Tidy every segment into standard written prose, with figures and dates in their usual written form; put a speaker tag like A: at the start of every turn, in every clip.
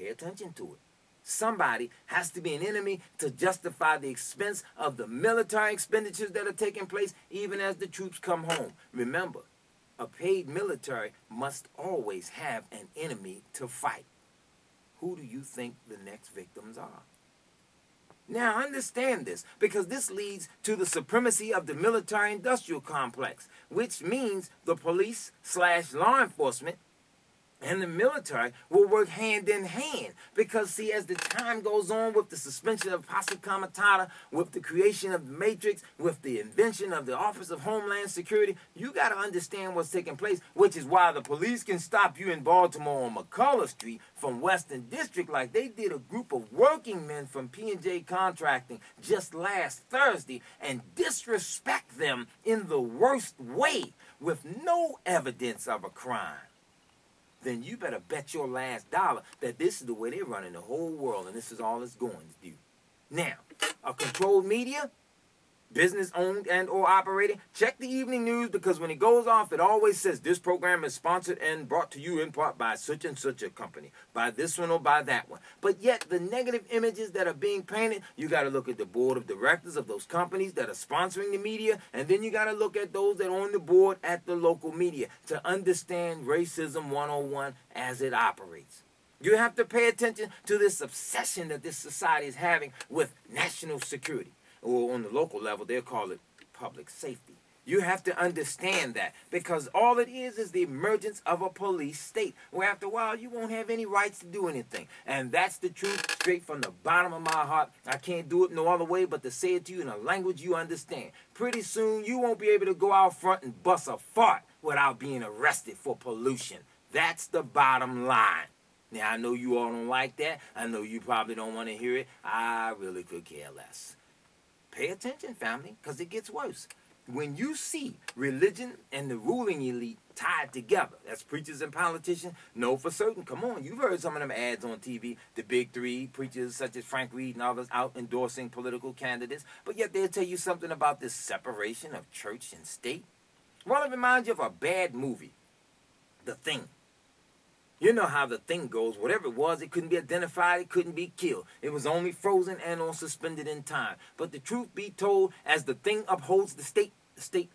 A: pay attention to it. Somebody has to be an enemy to justify the expense of the military expenditures that are taking place even as the troops come home. Remember, a paid military must always have an enemy to fight. Who do you think the next victims are? Now understand this, because this leads to the supremacy of the military-industrial complex, which means the police/law enforcement and the military will work hand in hand. Because, see, as the time goes on with the suspension of posse comitatus, with the creation of the Matrix, with the invention of the Office of Homeland Security, you got to understand what's taking place, which is why the police can stop you in Baltimore on McCullough Street from Western District like they did a group of working men from P&J Contracting just last Thursday and disrespect them in the worst way with no evidence of a crime. Then you better bet your last dollar that this is the way they're running the whole world, and this is all it's going to do. Now, a controlled media, business owned and or operated, check the evening news, because when it goes off, it always says this program is sponsored and brought to you in part by such and such a company, by this one or by that one. But yet the negative images that are being painted, you got to look at the board of directors of those companies that are sponsoring the media, and then you got to look at those that are on the board at the local media to understand racism 101 as it operates. You have to pay attention to this obsession that this society is having with national security. Or on the local level, they'll call it public safety. You have to understand that, because all it is the emergence of a police state, where after a while you won't have any rights to do anything. And that's the truth, straight from the bottom of my heart. I can't do it no other way but to say it to you in a language you understand. Pretty soon you won't be able to go out front and bust a fart without being arrested for pollution. That's the bottom line. Now, I know you all don't like that. I know you probably don't want to hear it. I really could care less. Pay attention, family, because it gets worse. When you see religion and the ruling elite tied together, that's preachers and politicians, know for certain, come on, you've heard some of them ads on TV, the big three, preachers such as Frank Reed and others out endorsing political candidates, but yet they'll tell you something about this separation of church and state. Well, it reminds you of a bad movie, The Thing. You know how The Thing goes. Whatever it was, it couldn't be identified, it couldn't be killed. It was only frozen and or suspended in time. But the truth be told, as the thing upholds the state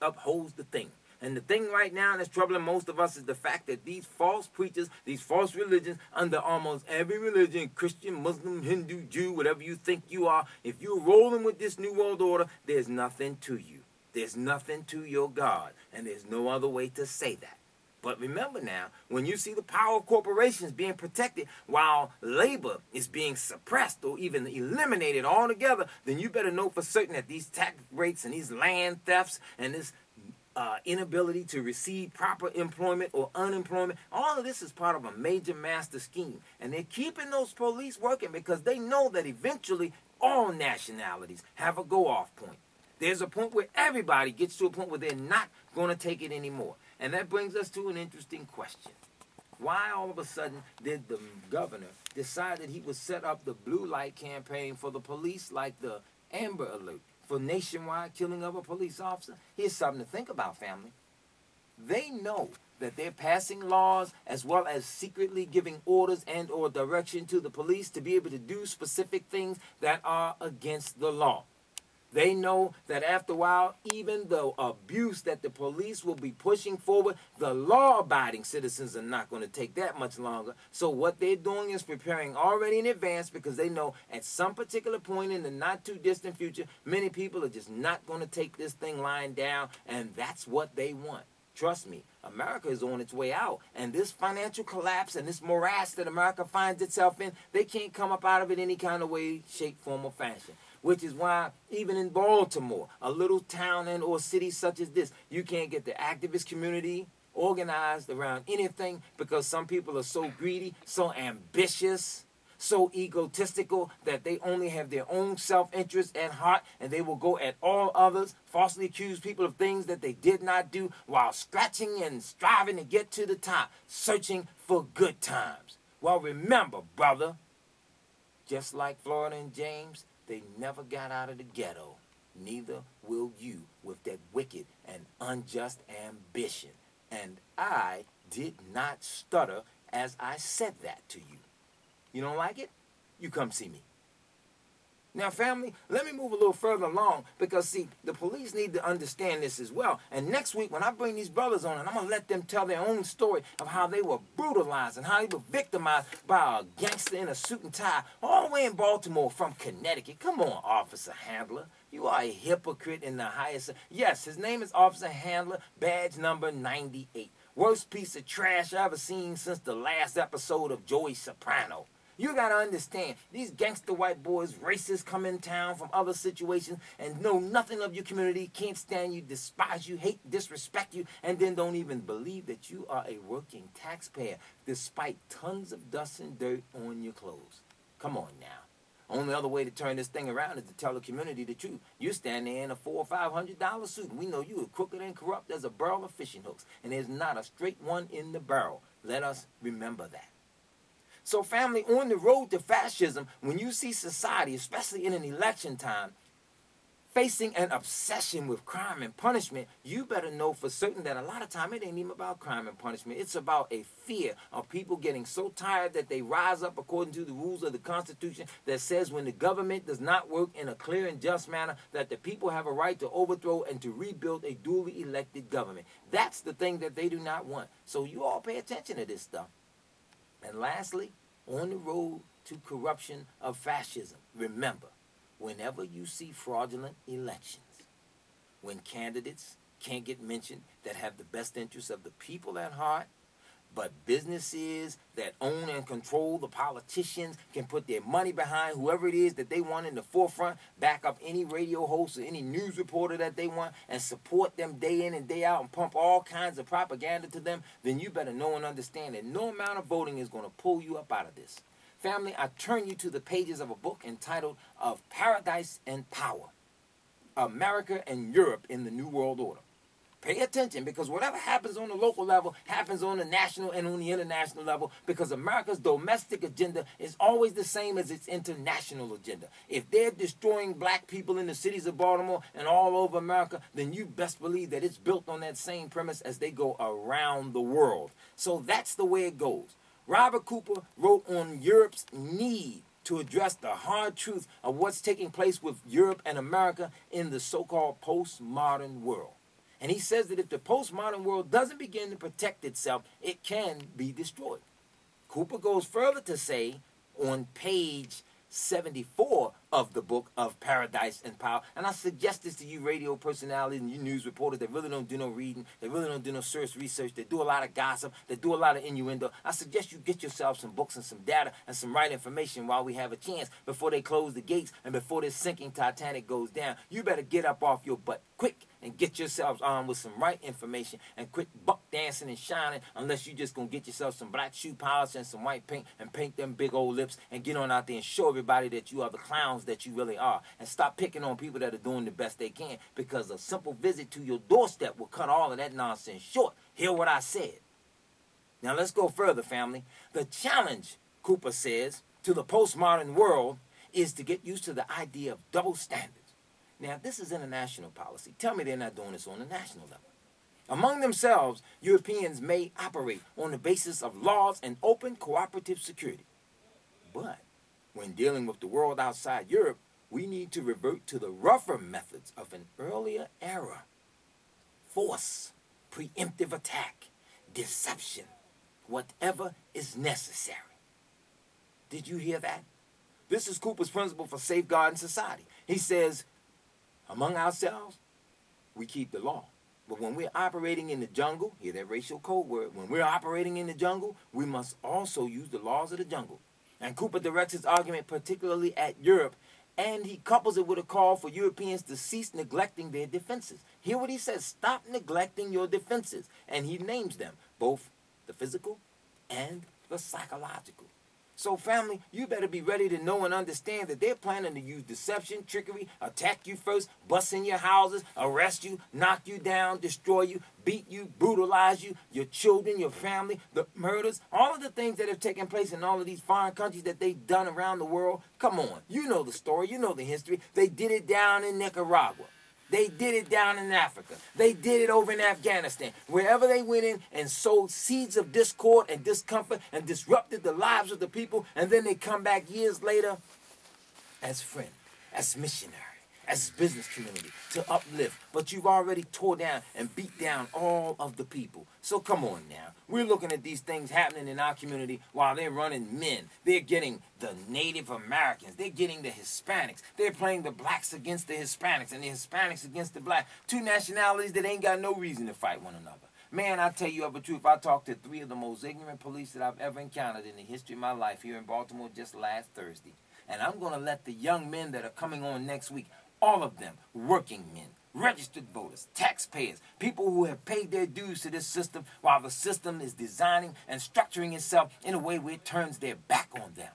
A: upholds the thing. And the thing right now that's troubling most of us is the fact that these false preachers, these false religions, under almost every religion, Christian, Muslim, Hindu, Jew, whatever you think you are, if you're rolling with this New World Order, there's nothing to you. There's nothing to your God. And there's no other way to say that. But remember now, when you see the power of corporations being protected while labor is being suppressed or even eliminated altogether, then you better know for certain that these tax breaks and these land thefts and this inability to receive proper employment or unemployment, all of this is part of a major master scheme. And they're keeping those police working because they know that eventually all nationalities have a go-off point. There's a point where everybody gets to a point where they're not going to take it anymore. And that brings us to an interesting question. Why all of a sudden did the governor decide that he would set up the blue light campaign for the police like the Amber Alert for nationwide killing of a police officer? Here's something to think about, family. They know that they're passing laws as well as secretly giving orders and or direction to the police to be able to do specific things that are against the law. They know that after a while, even the abuse that the police will be pushing forward, the law-abiding citizens are not going to take that much longer. So what they're doing is preparing already in advance because they know at some particular point in the not-too-distant future, many people are just not going to take this thing lying down, and that's what they want. Trust me, America is on its way out, and this financial collapse and this morass that America finds itself in, they can't come up out of it any kind of way, shape, form, or fashion. Which is why even in Baltimore, a little town and or city such as this, you can't get the activist community organized around anything because some people are so greedy, so ambitious, so egotistical that they only have their own self-interest at heart, and they will go at all others, falsely accuse people of things that they did not do while scratching and striving to get to the top, searching for good times. Well, remember, brother, just like Florida and James, they never got out of the ghetto. Neither will you with that wicked and unjust ambition. And I did not stutter as I said that to you. You don't like it? You come see me. Now, family, let me move a little further along because, see, the police need to understand this as well. And next week, when I bring these brothers on, and I'm going to let them tell their own story of how they were brutalized and how they were victimized by a gangster in a suit and tie all the way in Baltimore from Connecticut. Come on, Officer Handler. You are a hypocrite in the highest. Yes, his name is Officer Handler, badge number 98. Worst piece of trash I ever seen since the last episode of Joey Soprano. You gotta understand, these gangster white boys, racists come in town from other situations and know nothing of your community, can't stand you, despise you, hate, disrespect you, and then don't even believe that you are a working taxpayer, despite tons of dust and dirt on your clothes. Come on now. Only other way to turn this thing around is to tell the community the truth. You stand there in a $400 or $500 suit, and we know you are crooked and corrupt as a barrel of fishing hooks, and there's not a straight one in the barrel. Let us remember that. So, family, on the road to fascism, when you see society, especially in an election time, facing an obsession with crime and punishment, you better know for certain that a lot of time it ain't even about crime and punishment. It's about a fear of people getting so tired that they rise up according to the rules of the Constitution that says when the government does not work in a clear and just manner, that the people have a right to overthrow and to rebuild a duly elected government. That's the thing that they do not want. So you all pay attention to this stuff. And lastly, on the road to corruption of fascism, remember, whenever you see fraudulent elections, when candidates can't get mentioned that have the best interests of the people at heart, but businesses that own and control the politicians can put their money behind whoever it is that they want in the forefront, back up any radio host or any news reporter that they want, and support them day in and day out and pump all kinds of propaganda to them, then you better know and understand that no amount of voting is going to pull you up out of this. Family, I turn you to the pages of a book entitled Of Paradise and Power, America and Europe in the New World Order. Pay attention, because whatever happens on the local level happens on the national and on the international level, because America's domestic agenda is always the same as its international agenda. If they're destroying black people in the cities of Baltimore and all over America, then you best believe that it's built on that same premise as they go around the world. So that's the way it goes. Robert Cooper wrote on Europe's need to address the hard truth of what's taking place with Europe and America in the so-called postmodern world. And he says that if the postmodern world doesn't begin to protect itself, it can be destroyed. Cooper goes further to say on page 74 of the book Of Paradise and Power, and I suggest this to you radio personalities and you news reporters that really don't do no reading, that really don't do no serious research, that do a lot of gossip, that do a lot of innuendo. I suggest you get yourself some books and some data and some right information while we have a chance before they close the gates and before this sinking Titanic goes down. You better get up off your butt quick and get yourselves armed with some right information and quit buck dancing and shining, unless you just gonna get yourself some black shoe polish and some white paint and paint them big old lips and get on out there and show everybody that you are the clowns that you really are, and stop picking on people that are doing the best they can, because a simple visit to your doorstep will cut all of that nonsense short. Hear what I said. Now let's go further, family. The challenge, Cooper says, to the postmodern world is to get used to the idea of double standards. Now, this is international policy. Tell me they're not doing this on the national level. Among themselves, Europeans may operate on the basis of laws and open cooperative security. But when dealing with the world outside Europe, we need to revert to the rougher methods of an earlier era. Force, preemptive attack, deception, whatever is necessary. Did you hear that? This is Cooper's principle for safeguarding society. He says, among ourselves, we keep the law. But when we're operating in the jungle, hear that racial code word, when we're operating in the jungle, we must also use the laws of the jungle. And Cooper directs his argument particularly at Europe, and he couples it with a call for Europeans to cease neglecting their defenses. Hear what he says, stop neglecting your defenses. And he names them, both the physical and the psychological. So, family, you better be ready to know and understand that they're planning to use deception, trickery, attack you first, bust in your houses, arrest you, knock you down, destroy you, beat you, brutalize you, your children, your family, the murders, all of the things that have taken place in all of these foreign countries that they've done around the world. Come on, you know the story, you know the history. They did it down in Nicaragua. They did it down in Africa. They did it over in Afghanistan. Wherever they went in and sowed seeds of discord and discomfort and disrupted the lives of the people, and then they come back years later as friend, as missionary, as business community to uplift. But you've already tore down and beat down all of the people. So come on now. We're looking at these things happening in our community while they're running men. They're getting the Native Americans. They're getting the Hispanics. They're playing the blacks against the Hispanics and the Hispanics against the black. Two nationalities that ain't got no reason to fight one another. Man, I tell you of the truth, I talked to 3 of the most ignorant police that I've ever encountered in the history of my life here in Baltimore just last Thursday. And I'm going to let the young men that are coming on next week, all of them, working men, registered voters, taxpayers, people who have paid their dues to this system while the system is designing and structuring itself in a way where it turns their back on them.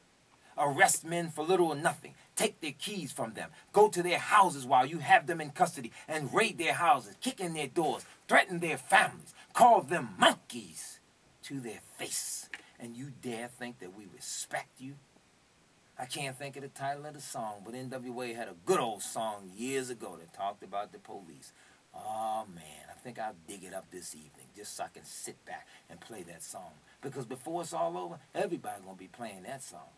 A: Arrest men for little or nothing. Take their keys from them. Go to their houses while you have them in custody and raid their houses, kick in their doors, threaten their families, call them monkeys to their face. And you dare think that we respect you? I can't think of the title of the song, but NWA had a good old song years ago that talked about the police. Oh, man, I think I'll dig it up this evening just so I can sit back and play that song. Because before it's all over, everybody's going to be playing that song.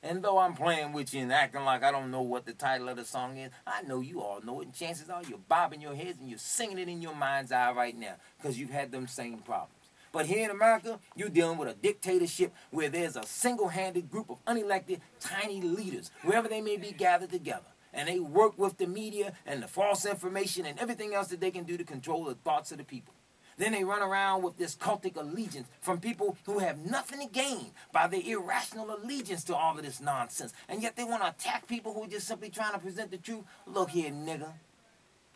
A: And though I'm playing with you and acting like I don't know what the title of the song is, I know you all know it, and chances are you're bobbing your heads and you're singing it in your mind's eye right now because you've had them same problems. But here in America, you're dealing with a dictatorship where there's a single-handed group of unelected, tiny leaders, wherever they may be gathered together. And they work with the media and the false information and everything else that they can do to control the thoughts of the people. Then they run around with this cultic allegiance from people who have nothing to gain by their irrational allegiance to all of this nonsense. And yet they want to attack people who are just simply trying to present the truth. Look here, nigga.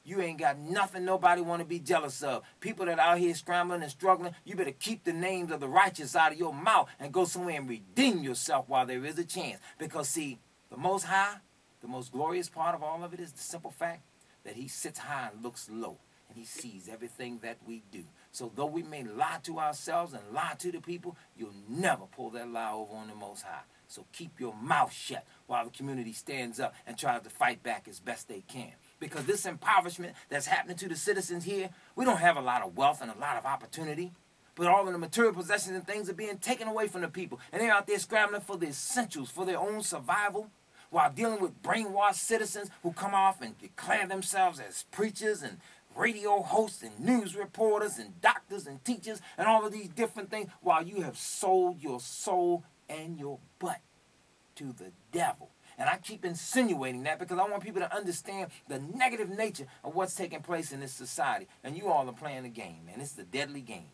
A: You ain't got nothing nobody want to be jealous of. People that are out here scrambling and struggling, you better keep the names of the righteous out of your mouth and go somewhere and redeem yourself while there is a chance. Because, see, the Most High, the most glorious part of all of it is the simple fact that he sits high and looks low. And he sees everything that we do. So though we may lie to ourselves and lie to the people, you'll never pull that lie over on the Most High. So keep your mouth shut while the community stands up and tries to fight back as best they can. Because this impoverishment that's happening to the citizens here, we don't have a lot of wealth and a lot of opportunity. But all of the material possessions and things are being taken away from the people. And they're out there scrambling for the essentials, for their own survival, while dealing with brainwashed citizens who come off and declare themselves as preachers and radio hosts and news reporters and doctors and teachers and all of these different things while you have sold your soul and your butt to the devil. And I keep insinuating that because I want people to understand the negative nature of what's taking place in this society. And you all are playing the game, man. It's the deadly game.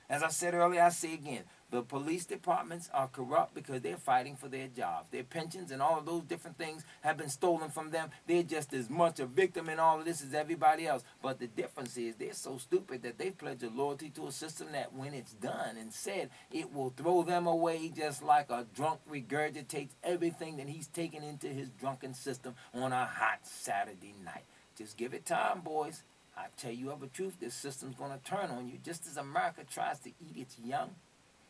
A: As I said earlier, I say again, the police departments are corrupt because they're fighting for their jobs. Their pensions and all of those different things have been stolen from them. They're just as much a victim in all of this as everybody else. But the difference is they're so stupid that they pledge a loyalty to a system that when it's done and said, it will throw them away just like a drunk regurgitates everything that he's taken into his drunken system on a hot Saturday night. Just give it time, boys. I tell you of the truth, this system's going to turn on you. Just as America tries to eat its young,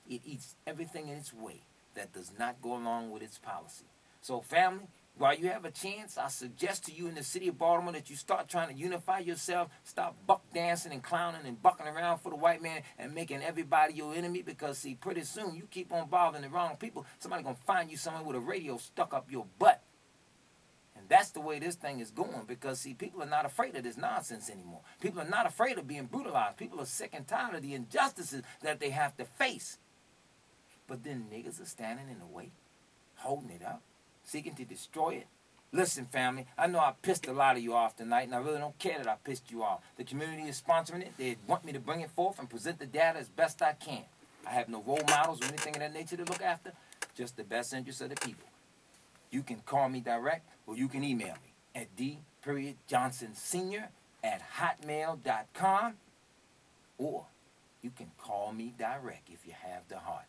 A: it eats everything in its way that does not go along with its policy. So, family, while you have a chance, I suggest to you in the city of Baltimore that you start trying to unify yourself, stop buck dancing and clowning and bucking around for the white man and making everybody your enemy because, see, pretty soon you keep on bothering the wrong people, somebody's going to find you somewhere with a radio stuck up your butt. And that's the way this thing is going because, see, people are not afraid of this nonsense anymore. People are not afraid of being brutalized. People are sick and tired of the injustices that they have to face. But then niggas are standing in the way, holding it up, seeking to destroy it. Listen, family, I know I pissed a lot of you off tonight, and I really don't care that I pissed you off. The community is sponsoring it. They want me to bring it forth and present the data as best I can. I have no role models or anything of that nature to look after, just the best interests of the people. You can call me direct or you can email me at d.johnsonsr@hotmail.com, or you can call me direct if you have the heart.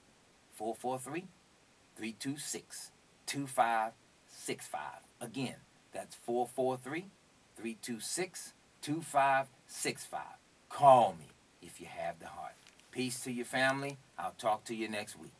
A: 443-326-2565. Again, that's 443-326-2565. Call me if you have the heart. Peace to your family. I'll talk to you next week.